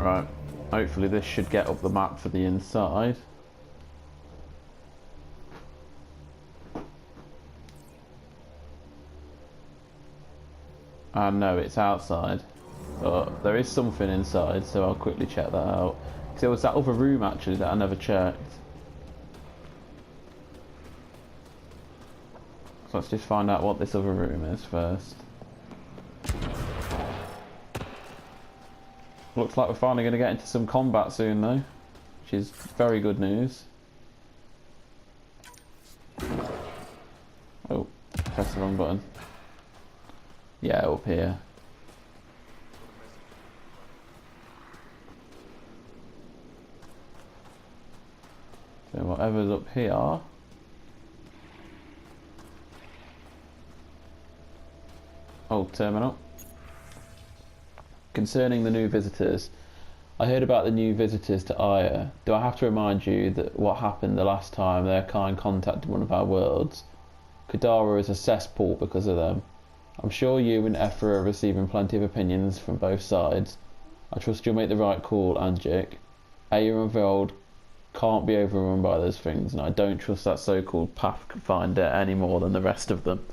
Right, hopefully this should get up the map for the inside. No, it's outside. But there is something inside, so I'll quickly check that out. Because there was that other room actually that I never checked. So let's just find out what this other room is first. Looks like we're finally going to get into some combat soon though, which is very good news. Oh, press the wrong button. Yeah, up here. So whatever's up here. Oh, terminal. Concerning the new visitors, I heard about the new visitors to Aya. Do I have to remind you that what happened the last time their kind contacted one of our worlds? Kadara is a cesspool because of them. I'm sure you and Ephra are receiving plenty of opinions from both sides. I trust you'll make the right call, Angic. Aya and Voeld can't be overrun by those things, and I don't trust that so-called Pathfinder any more than the rest of them.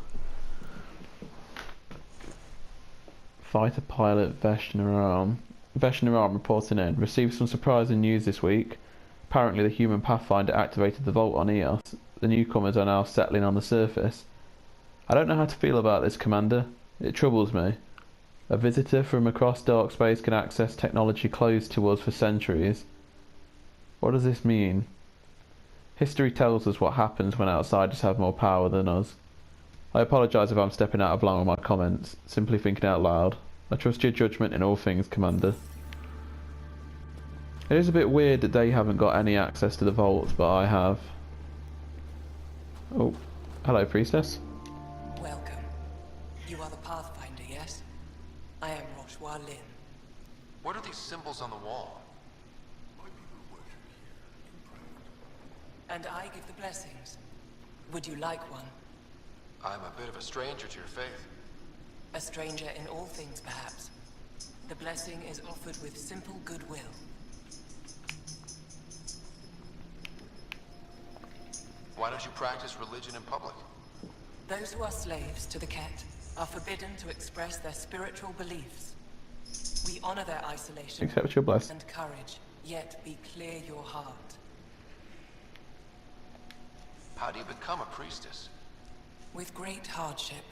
Fighter pilot Veshnaram reporting in. Received some surprising news this week. Apparently the human Pathfinder activated the vault on Eos. The newcomers are now settling on the surface. I don't know how to feel about this, Commander. It troubles me. A visitor from across dark space can access technology closed to us for centuries. What does this mean? History tells us what happens when outsiders have more power than us. I apologise if I'm stepping out of line with my comments, simply thinking out loud. I trust your judgment in all things, Commander. It is a bit weird that they haven't got any access to the vaults, but I have. Oh, hello, Priestess. Welcome. You are the Pathfinder, yes? I am Lin. What are these symbols on the wall? And I give the blessings. Would you like one? I'm a bit of a stranger to your faith. A stranger in all things, perhaps. The blessing is offered with simple goodwill. Why don't you practice religion in public? Those who are slaves to the Ket are forbidden to express their spiritual beliefs. We honor their isolation Accept your blessing and courage, yet be clear your heart. How do you become a priestess? With great hardship.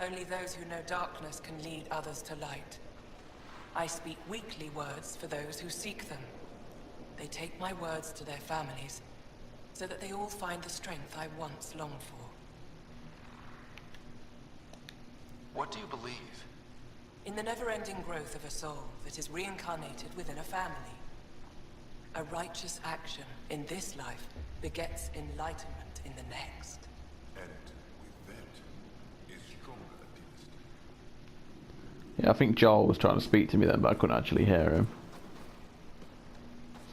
Only those who know darkness can lead others to light. I speak weakly words for those who seek them. They take my words to their families, so that they all find the strength I once longed for. What do you believe? In the never-ending growth of a soul that is reincarnated within a family. A righteous action in this life begets enlightenment in the next. And with that is stronger dynasty. Yeah, I think Joel was trying to speak to me then, but I couldn't actually hear him.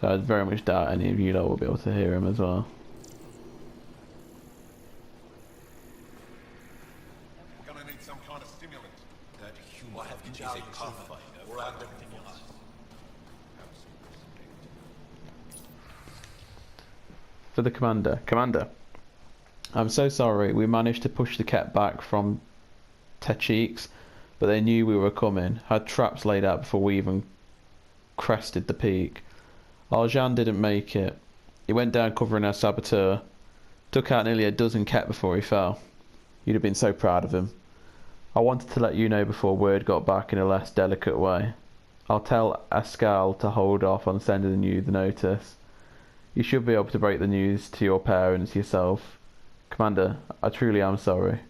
So I very much doubt any of you lot will be able to hear him as well. Gonna need some kind of stimulant. That human is a pathfinder for everything else. For the Commander. Commander, I'm so sorry. We managed to push the Ket back from Techniques, but they knew we were coming. Had traps laid out before we even crested the peak. Arjan didn't make it. He went down covering our saboteur. Took out nearly a dozen Ket before he fell. You'd have been so proud of him. I wanted to let you know before word got back in a less delicate way. I'll tell Ascal to hold off on sending you the notice. You should be able to break the news to your parents yourself. Commander, I truly am sorry.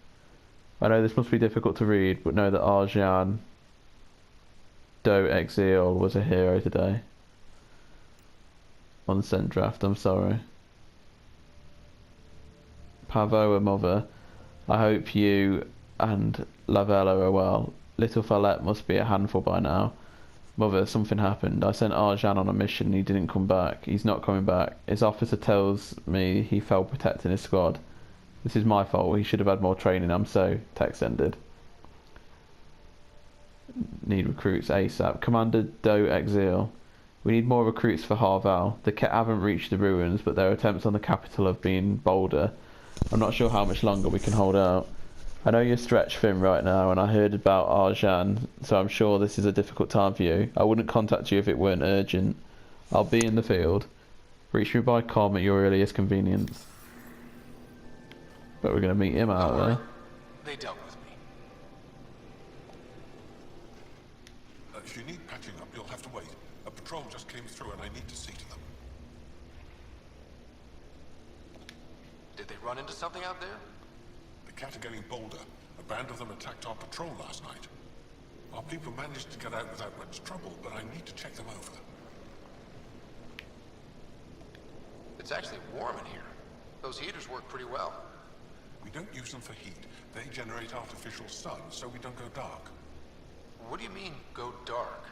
I know this must be difficult to read, but know that Arjan Do Exil was a hero today. Unsent draft, I'm sorry. Pavoa Mother, I hope you and Lavella are well. Little Fallette must be a handful by now. Mother, something happened. I sent Arjan on a mission and he didn't come back. He's not coming back. His officer tells me he fell protecting his squad. This is my fault. He should have had more training. I'm so text ended. Need recruits ASAP. Commander Doe Exil. We need more recruits for Harval. The Ket haven't reached the ruins, but their attempts on the capital have been bolder. I'm not sure how much longer we can hold out. I know you're stretched thin right now, and I heard about Arjan, so I'm sure this is a difficult time for you. I wouldn't contact you if it weren't urgent. I'll be in the field. Reach me by comm at your earliest convenience. But we're going to meet him out there. They dealt with me. If you need patching up, you'll have to wait. A patrol just came through and I need to see to them. Did they run into something out there? The Cat are getting bolder. A band of them attacked our patrol last night. Our people managed to get out without much trouble, but I need to check them over. It's actually warm in here. Those heaters work pretty well. We don't use them for heat. They generate artificial sun, so we don't go dark. What do you mean, go dark?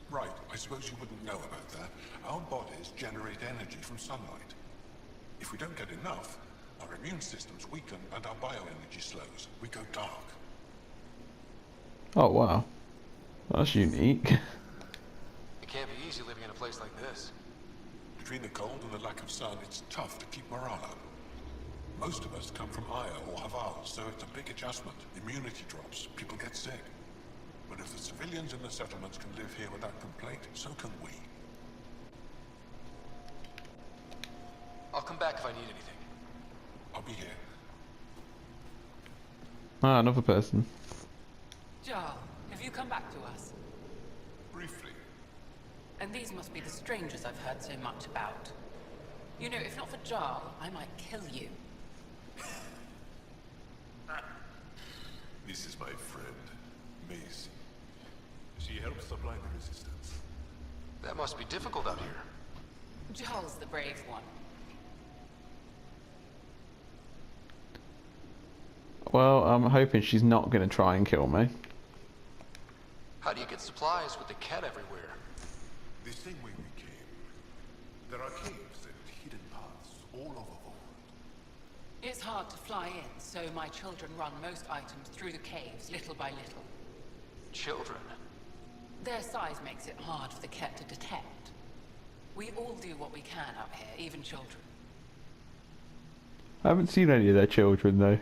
Right, I suppose you wouldn't know about that. Our bodies generate energy from sunlight. If we don't get enough, our immune systems weaken and our bioenergy slows. We go dark. Oh wow. That's unique. It can't be easy living in a place like this. Between the cold and the lack of sun, it's tough to keep morale up. Most of us come from Aya or Haval, so it's a big adjustment. Immunity drops, people get sick. But if the civilians in the settlements can live here without complaint, so can we. I'll come back if I need anything. I'll be here. Ah, another person. Jarl, have you come back to us? Briefly. And these must be the strangers I've heard so much about. You know, if not for Jarl, I might kill you. This is my friend, Macy. She helps supply the resistance. That must be difficult out here. Jarl's the brave one. Well, I'm hoping she's not going to try and kill me. How do you get supplies with the Cat everywhere? The same way we came. There are caves and hidden paths all over Voeld. It's hard to fly in, so my children run most items through the caves, little by little. Children? Their size makes it hard for the Ket to detect. We all do what we can out here, even children. I haven't seen any of their children though.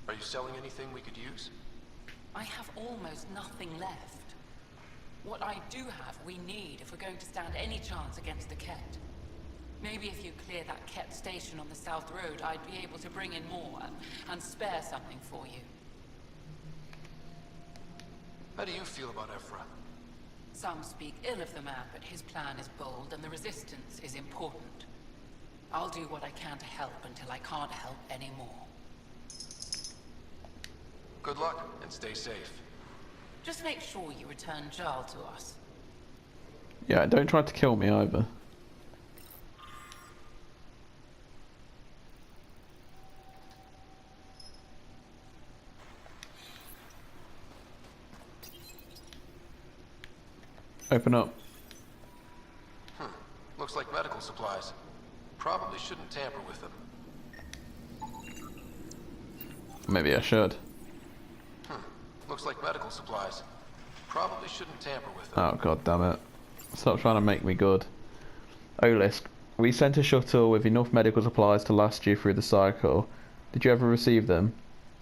Are you selling anything we could use? I have almost nothing left. What I do have, we need if we're going to stand any chance against the Ket. Maybe if you clear that Ket station on the South Road, I'd be able to bring in more and spare something for you. How do you feel about Ephra? Some speak ill of the man, but his plan is bold and the resistance is important. I'll do what I can to help until I can't help anymore. Good luck, and stay safe. Just make sure you return Jarl to us. Yeah, don't try to kill me either. Open up. Looks like medical supplies. Probably shouldn't tamper with them. Maybe I should. Looks like medical supplies. Probably shouldn't tamper with them. Oh god damn it. Stop trying to make me good. Olisk, we sent a shuttle with enough medical supplies to last you through the cycle. Did you ever receive them?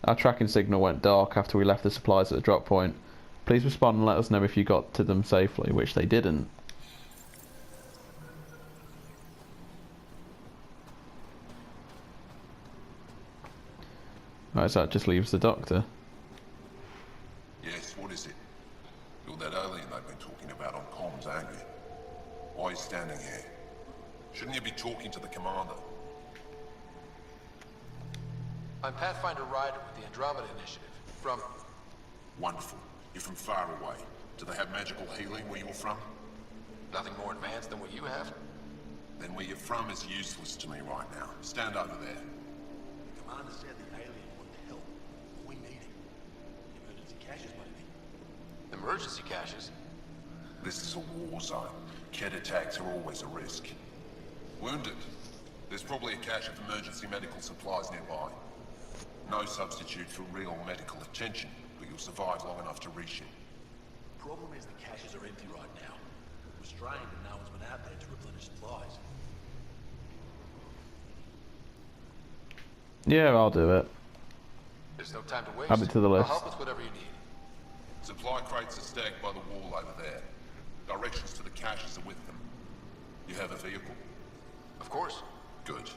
Our tracking signal went dark after we left the supplies at the drop point. Please respond and let us know if you got to them safely, which they didn't. Right, so that just leaves the doctor. Yes, what is it? You're that alien they've been talking about on comms, aren't you? Why are you standing here? Shouldn't you be talking to the commander? I'm Pathfinder Ryder with the Andromeda Initiative. From... Wonderful. You're from far away. Do they have magical healing where you're from? Nothing more advanced than what you have? Then where you're from is useless to me right now. Stand over there. The commander said the alien wanted help. We need him. Emergency caches, maybe. Emergency caches? This is a war zone. Ket attacks are always a risk. Wounded. There's probably a cache of emergency medical supplies nearby. No substitute for real medical attention, but you'll survive long enough to reach it. Problem is the caches are empty right now. We're strained and no one's been out there to replenish supplies. Yeah, I'll do it. There's no time to waste. Add it to the list. I'll help with whatever you need. Supply crates are stacked by the wall over there. Directions to the caches are with them. You have a vehicle? Of course. Good.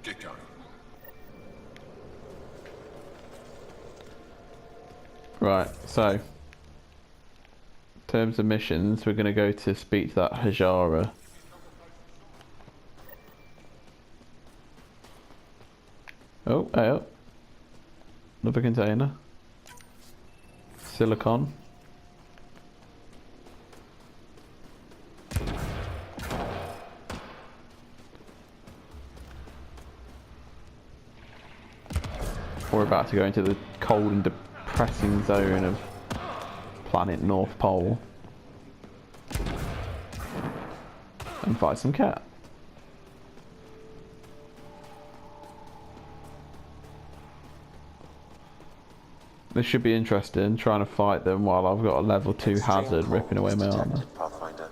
Get going. Right, so in terms of missions, we're going to go to speak to that Hajara. Oh, hey up. Another container. Silicon. We're about to go into the cold and depressing zone of planet North Pole and fight some cat. This should be interesting, trying to fight them while I've got a level 2 hazard ripping away my armor. Pathfinder.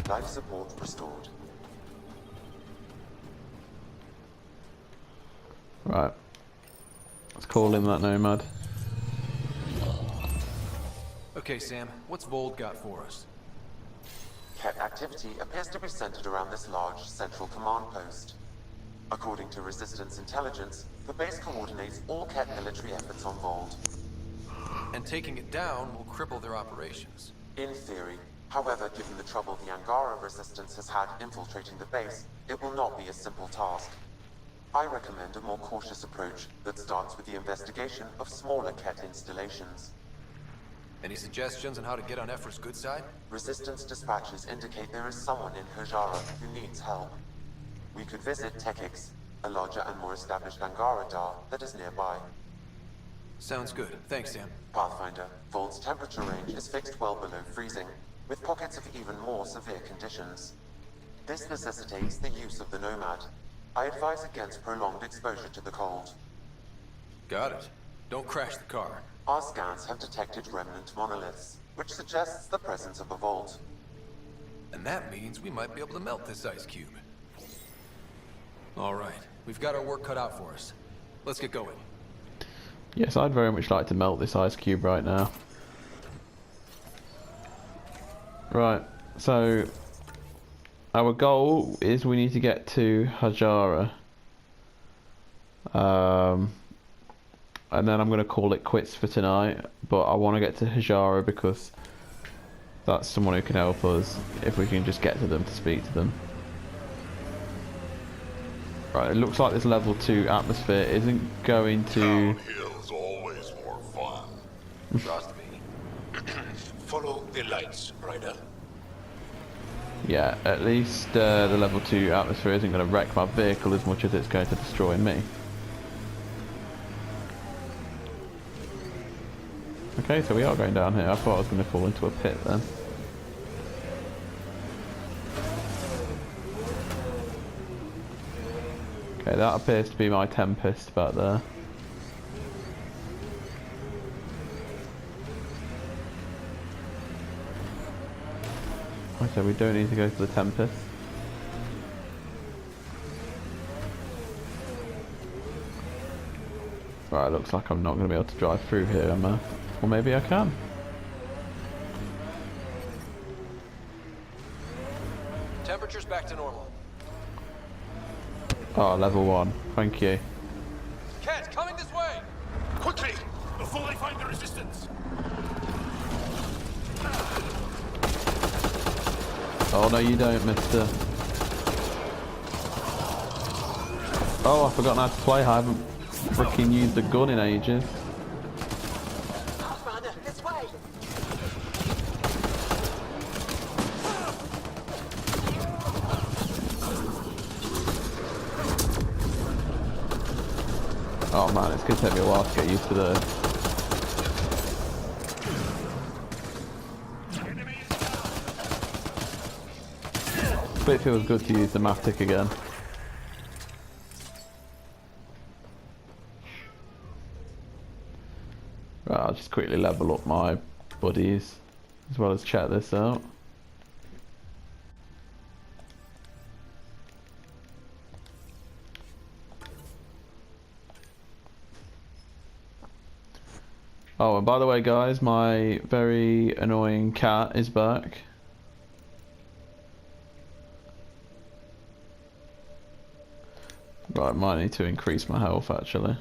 Life support restored. Right. Let's call in that nomad. Okay, Sam, what's Voeld got for us? Ket activity appears to be centered around this large central command post. According to Resistance intelligence, the base coordinates all Ket military efforts on Voeld. And taking it down will cripple their operations. In theory. However, given the trouble the Angaran Resistance has had infiltrating the base, it will not be a simple task. I recommend a more cautious approach that starts with the investigation of smaller Ket installations. Any suggestions on how to get on Ephra's good side? Resistance dispatches indicate there is someone in Hajara who needs help. We could visit Tekix, a larger and more established Angaran Dar that is nearby. Sounds good. Thanks, Sam. Pathfinder, Vold's temperature range is fixed well below freezing, with pockets of even more severe conditions. This necessitates the use of the Nomad. I advise against prolonged exposure to the cold. Got it. Don't crash the car. Our scans have detected remnant monoliths, which suggests the presence of a vault. And that means we might be able to melt this ice cube. All right, we've got our work cut out for us. Let's get going. Yes, I'd very much like to melt this ice cube right now. Right, so our goal is we need to get to Hajara. And then I'm going to call it quits for tonight, but I want to get to Hajara because that's someone who can help us if we can just get to them to speak to them. Right, it looks like this level 2 atmosphere isn't going to... Downhill's always more fun. Trust me. Follow the lights, Ryder. Yeah, at least the level 2 atmosphere isn't going to wreck my vehicle as much as it's going to destroy me. Okay, so we are going down here. I thought I was going to fall into a pit then. Okay, that appears to be my Tempest back there. Okay, we don't need to go to the Tempest. Right, looks like I'm not going to be able to drive through here, am I? Or maybe I can. Temperature's back to normal. Oh, level 1. Thank you. Cat, coming this way! Quickly! Before they find the resistance! Oh, no, you don't, mister. Oh, I've forgotten how to play. I haven't freaking used the gun in ages. This way! Oh man, it's going to take me a while to get used to the... But it feels good to use the Matic again. Right, I'll just quickly level up my buddies as well as check this out. Oh, and by the way guys, my very annoying cat is back. Right, might need to increase my health actually.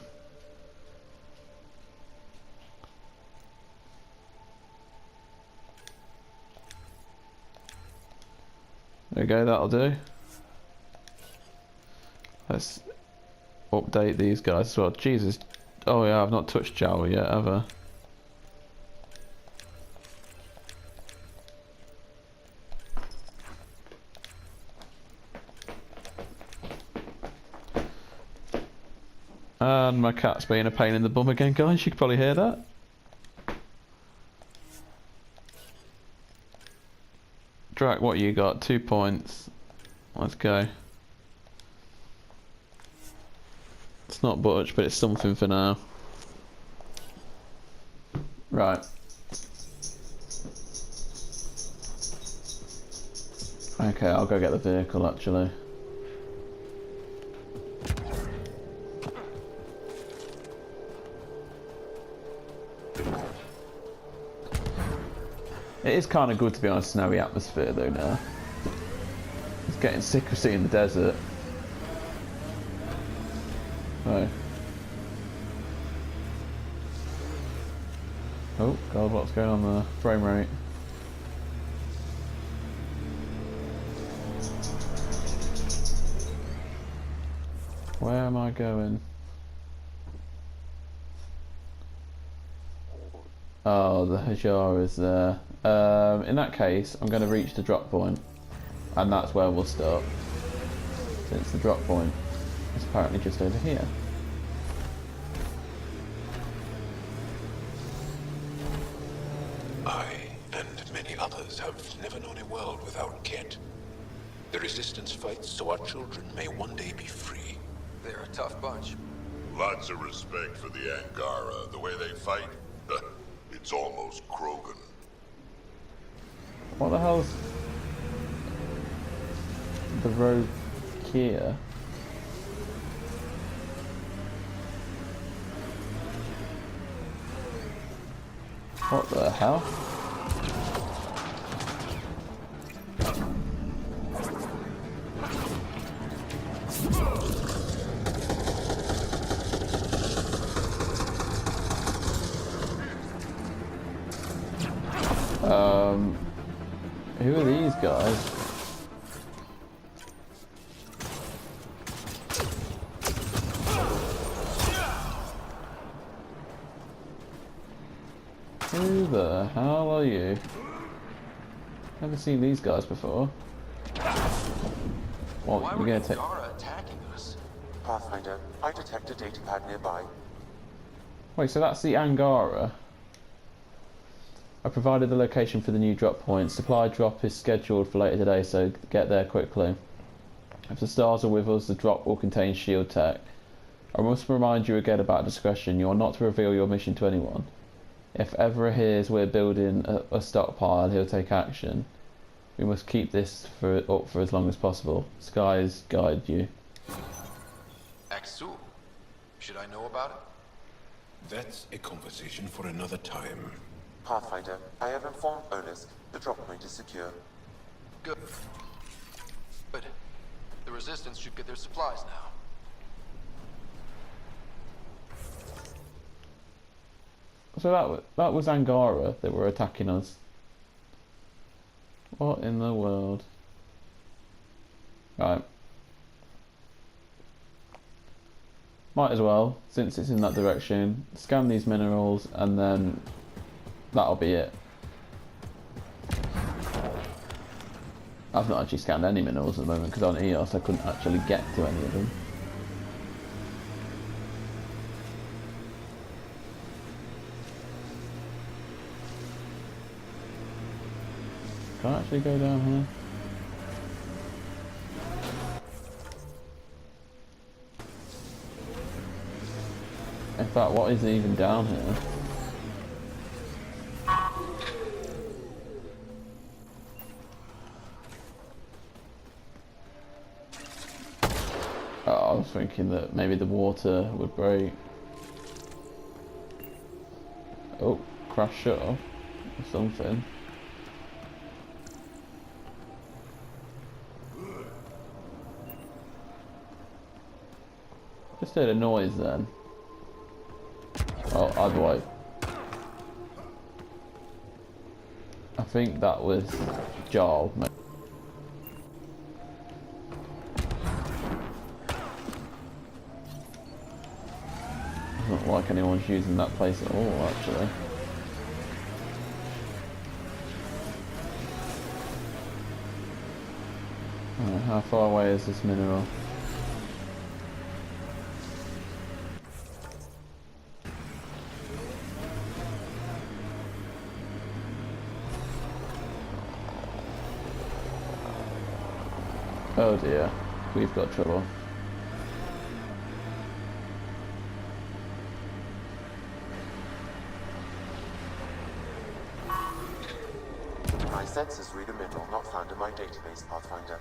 There we go, that'll do. Let's update these guys as well. Jesus. Oh yeah, I've not touched Jawa yet, have I? And my cat's being a pain in the bum again, guys. You can probably hear that. Drac, what you got? 2 points. Let's go. It's not much, but it's something for now. Right. Okay, I'll go get the vehicle actually. It is kind of good to be on a snowy atmosphere though now. It's getting sick of seeing the desert. Oh. Oh god, what's going on there? Frame rate. Where am I going? Oh, the Hajar is there. In that case, I'm going to reach the drop point, and that's where we'll stop, since the drop point is apparently just over here. I and many others have never known a world without Kett. The Resistance fights so our children may one day be free. They're a tough bunch. Lots of respect for the Angara, the way they fight. It's almost Krogan. What the hell's the road here? What the hell? Who are these guys? Who the hell are you? Never seen these guys before. What, Why you're were gonna take... Angara attacking us? Pathfinder, I detect a datapad nearby. Wait, so that's the Angara? I provided the location for the new drop point. Supply drop is scheduled for later today, so get there quickly. If the stars are with us, the drop will contain shield tech. I must remind you again about discretion. You are not to reveal your mission to anyone. If Everett hears we're building a stockpile, he'll take action. We must keep this up for as long as possible. Skies guide you. Axul. Should I know about it? That's a conversation for another time. Pathfinder, I have informed Olisk. The drop point is secure. Good. Good. The Resistance should get their supplies now. So that was Angara that were attacking us. What in the world? Right. Might as well, since it's in that direction, scan these minerals and then that'll be it. I've not actually scanned any minerals at the moment because on EOS I couldn't actually get to any of them. Can I actually go down here? In fact, what is even down here? thinking that maybe the water would break. Oh, crash shuttle or something. Just heard a noise then. Oh, either way. I think that was Jarl. Doesn't look like anyone's using that place at all, actually. How far away is this mineral? Oh dear, we've got trouble. My sensors read a mineral not found in my database, Pathfinder.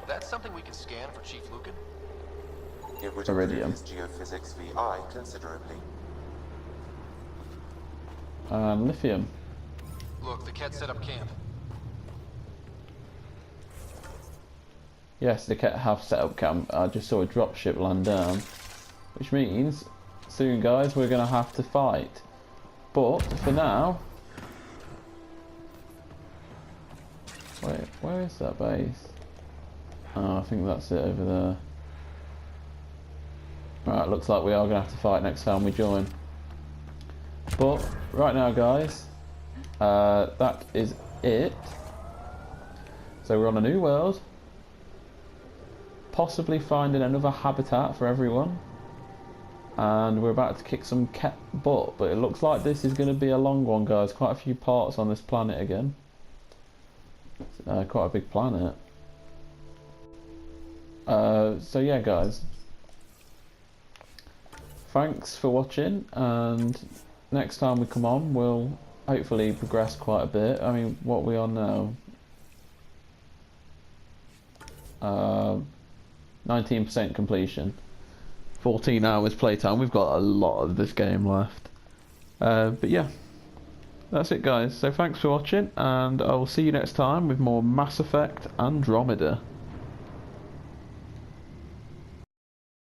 That's something we can scan for Chief Lucan? It would Iridium. improve his geophysics VI considerably. Lithium. Look, the Ket set up camp. Yes, the Ket have set up camp. I just saw a dropship land down. Which means, soon guys, we're going to have to fight. But, for now... Wait, where is that base? Oh, I think that's it over there. Right, looks like we are going to have to fight next time we join. But, right now guys, that is it. So we're on a new world. Possibly finding another habitat for everyone. And we're about to kick some Ket butt, but it looks like this is going to be a long one guys. Quite a few parts on this planet again. Quite a big planet. So yeah guys, thanks for watching, and next time we come on we'll hopefully progress quite a bit. I mean, what are we on now? 19% completion, 14 hours playtime. We've got a lot of this game left, but yeah, that's it guys. So thanks for watching, and I will see you next time with more Mass Effect Andromeda.